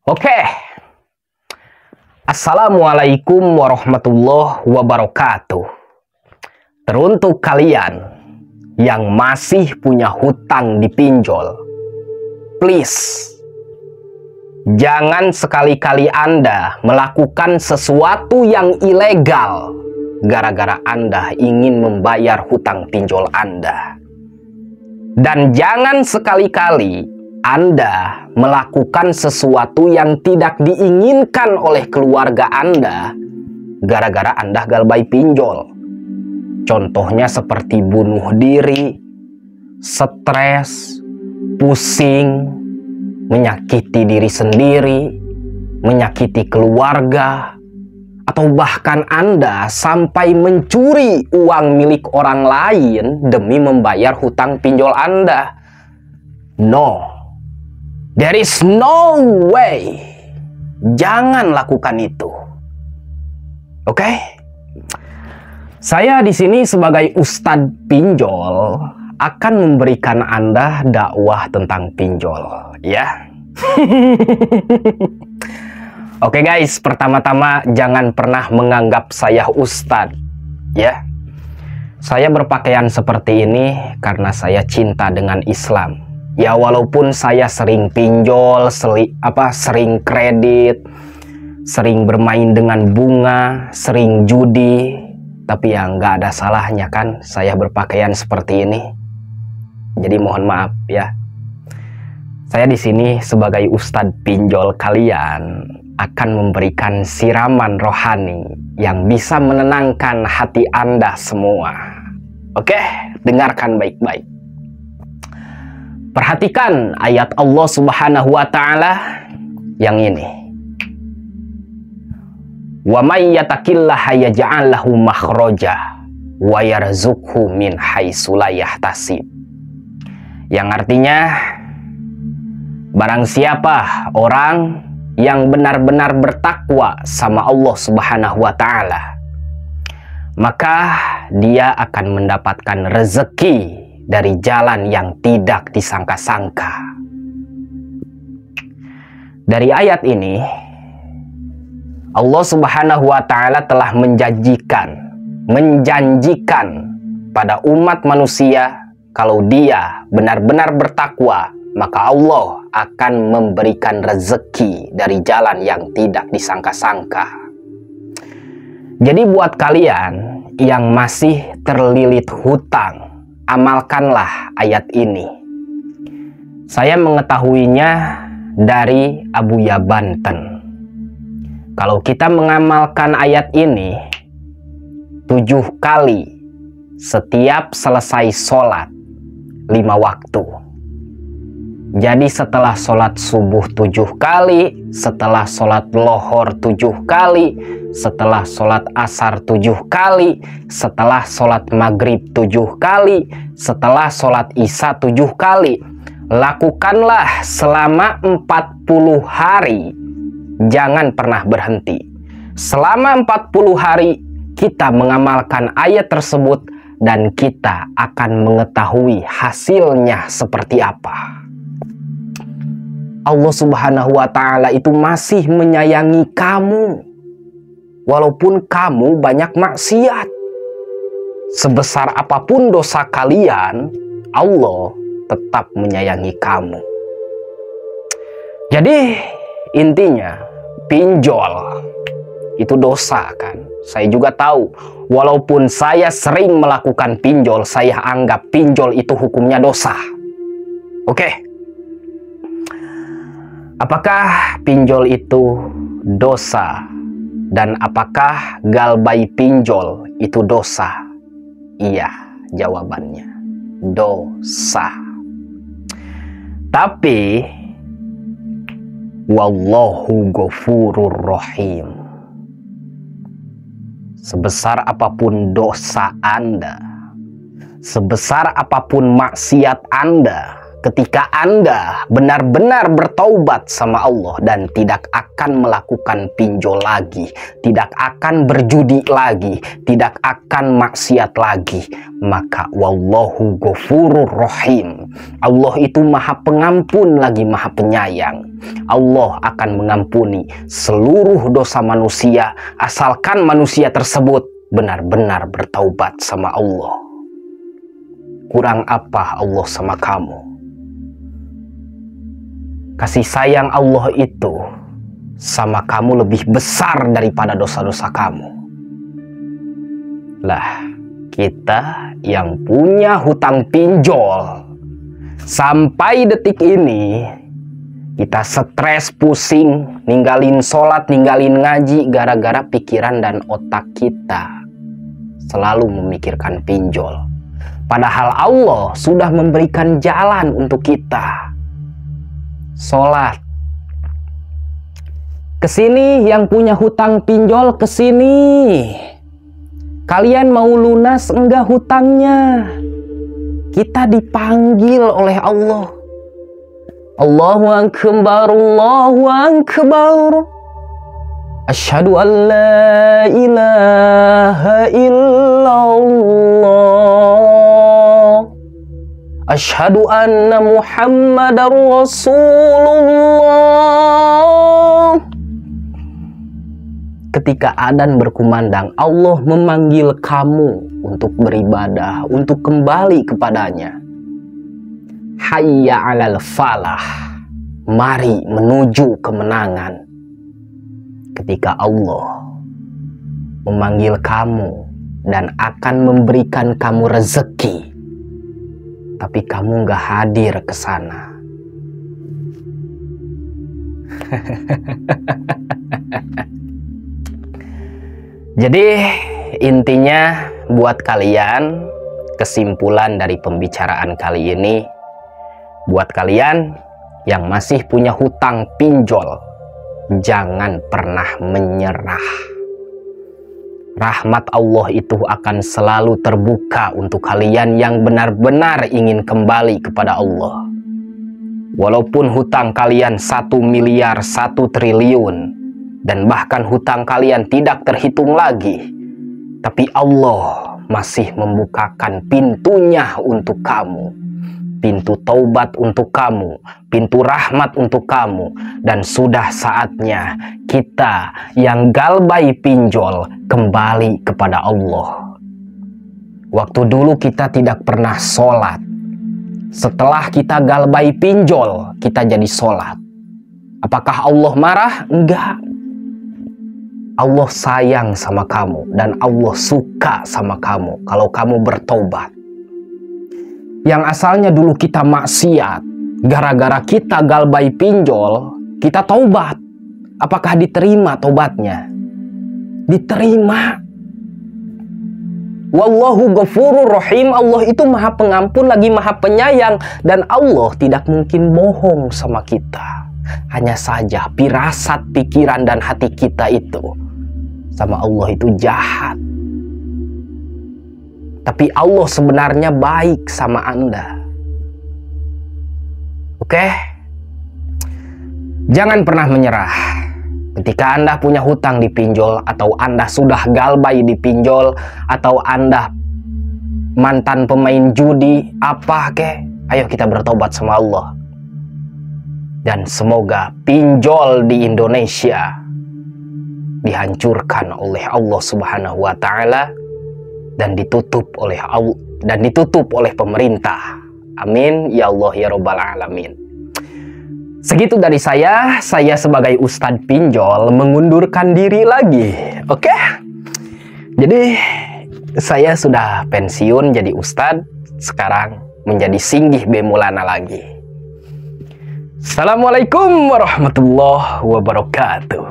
Oke. Assalamualaikum warahmatullahi wabarakatuh. Teruntuk kalian yang masih punya hutang di pinjol, please, jangan sekali-kali Anda melakukan sesuatu yang ilegal gara-gara Anda ingin membayar hutang pinjol Anda. Dan jangan sekali-kali Anda melakukan sesuatu yang tidak diinginkan oleh keluarga Anda gara-gara Anda galbay pinjol. Contohnya seperti bunuh diri, stres, pusing, menyakiti diri sendiri, menyakiti keluarga, atau bahkan Anda sampai mencuri uang milik orang lain demi membayar hutang pinjol Anda. No. There is no way. Jangan lakukan itu. Oke? Saya di sini sebagai ustadz pinjol akan memberikan Anda dakwah tentang pinjol, ya. Oke guys, pertama-tama jangan pernah menganggap saya ustadz, ya. Saya berpakaian seperti ini karena saya cinta dengan Islam. Ya walaupun saya sering pinjol, sering kredit, sering bermain dengan bunga, sering judi, tapi ya nggak ada salahnya kan saya berpakaian seperti ini. Jadi mohon maaf ya. Saya di sini sebagai ustadz pinjol kalian akan memberikan siraman rohani yang bisa menenangkan hati Anda semua. Oke, dengarkan baik-baik. Perhatikan ayat Allah Subhanahu wa Ta'ala yang ini. Wa may yattaqillaha yaj'al lahu makhraja wa yarzuqhu min haitsu la yahtasib. Yang artinya, barang siapa orang yang benar-benar bertakwa sama Allah Subhanahu wa Ta'ala, maka dia akan mendapatkan rezeki dari jalan yang tidak disangka-sangka. Dari ayat ini, Allah Subhanahu wa Ta'ala telah menjanjikan pada umat manusia kalau dia benar-benar bertakwa, maka Allah akan memberikan rezeki dari jalan yang tidak disangka-sangka. Jadi buat kalian yang masih terlilit hutang, amalkanlah ayat ini. Saya mengetahuinya dari Abuya Banten. Kalau kita mengamalkan ayat ini 7 kali setiap selesai sholat 5 waktu. Jadi setelah sholat subuh 7 kali, setelah sholat lohor 7 kali, setelah sholat asar 7 kali, setelah sholat maghrib 7 kali, setelah sholat isya 7 kali. Lakukanlah selama 40 hari. Jangan pernah berhenti. Selama 40 hari kita mengamalkan ayat tersebut dan kita akan mengetahui hasilnya seperti apa. Allah Subhanahu wa Ta'ala itu masih menyayangi kamu walaupun kamu banyak maksiat. Sebesar apapun dosa kalian, Allah tetap menyayangi kamu. Jadi intinya pinjol itu dosa kan. Saya juga tahu, walaupun saya sering melakukan pinjol, saya anggap pinjol itu hukumnya dosa. Oke. Apakah pinjol itu dosa? Dan apakah galbay pinjol itu dosa? Iya, jawabannya dosa. Tapi wallahu ghafurur rahim. Sebesar apapun dosa Anda, sebesar apapun maksiat Anda, ketika Anda benar-benar bertaubat sama Allah dan tidak akan melakukan pinjol lagi, tidak akan berjudi lagi, tidak akan maksiat lagi, maka wallahu ghafurur rahim. Allah itu Maha Pengampun lagi Maha Penyayang. Allah akan mengampuni seluruh dosa manusia asalkan manusia tersebut benar-benar bertaubat sama Allah. Kurang apa Allah sama kamu? Kasih sayang Allah itu sama kamu lebih besar daripada dosa-dosa kamu. Lah, kita yang punya hutang pinjol sampai detik ini kita stres, pusing, ninggalin sholat, ninggalin ngaji gara-gara pikiran dan otak kita selalu memikirkan pinjol. Padahal Allah sudah memberikan jalan untuk kita. Sholat. Kesini yang punya hutang pinjol, kesini. Kalian mau lunas enggak hutangnya? Kita dipanggil oleh Allah. Allahu akbar, Allahu akbar. Asyhadu an la ilaha illallah. Asyhadu anna Muhammadar Rasulullah. Ketika adzan berkumandang, Allah memanggil kamu untuk beribadah, untuk kembali kepadanya. Hayya 'alal falah. Mari menuju kemenangan. Ketika Allah memanggil kamu dan akan memberikan kamu rezeki, tapi kamu nggak hadir ke sana. Jadi intinya buat kalian, kesimpulan dari pembicaraan kali ini, buat kalian yang masih punya hutang pinjol, jangan pernah menyerah. Rahmat Allah itu akan selalu terbuka untuk kalian yang benar-benar ingin kembali kepada Allah. Walaupun hutang kalian 1 miliar, 1 triliun, dan bahkan hutang kalian tidak terhitung lagi, tapi Allah masih membukakan pintunya untuk kamu. Pintu taubat untuk kamu, pintu rahmat untuk kamu, dan sudah saatnya kita yang galbay pinjol kembali kepada Allah. Waktu dulu kita tidak pernah sholat, setelah kita galbay pinjol kita jadi sholat. Apakah Allah marah? Enggak. Allah sayang sama kamu dan Allah suka sama kamu kalau kamu bertobat. Yang asalnya dulu kita maksiat, gara-gara kita galbay pinjol, kita taubat. Apakah diterima taubatnya? Diterima. Wallahu ghafurur rahim. Allah itu Maha Pengampun lagi Maha Penyayang, dan Allah tidak mungkin bohong sama kita. Hanya saja firasat, pikiran, dan hati kita itu sama Allah itu jahat. Tapi Allah sebenarnya baik sama Anda. Oke? Jangan pernah menyerah. Ketika Anda punya hutang di pinjol, atau Anda sudah galbay di pinjol, atau Anda mantan pemain judi, apa kek? Ayo kita bertobat sama Allah. Dan semoga pinjol di Indonesia dihancurkan oleh Allah Subhanahu wa Ta'ala dan ditutup oleh Allah, dan ditutup oleh pemerintah. Amin ya Allah ya Rabbal Alamin. Segitu dari saya sebagai Ustadz Pinjol mengundurkan diri lagi. Oke? Jadi saya sudah pensiun jadi Ustadz, sekarang menjadi Singgih B. Maulana lagi. Assalamualaikum warahmatullahi wabarakatuh.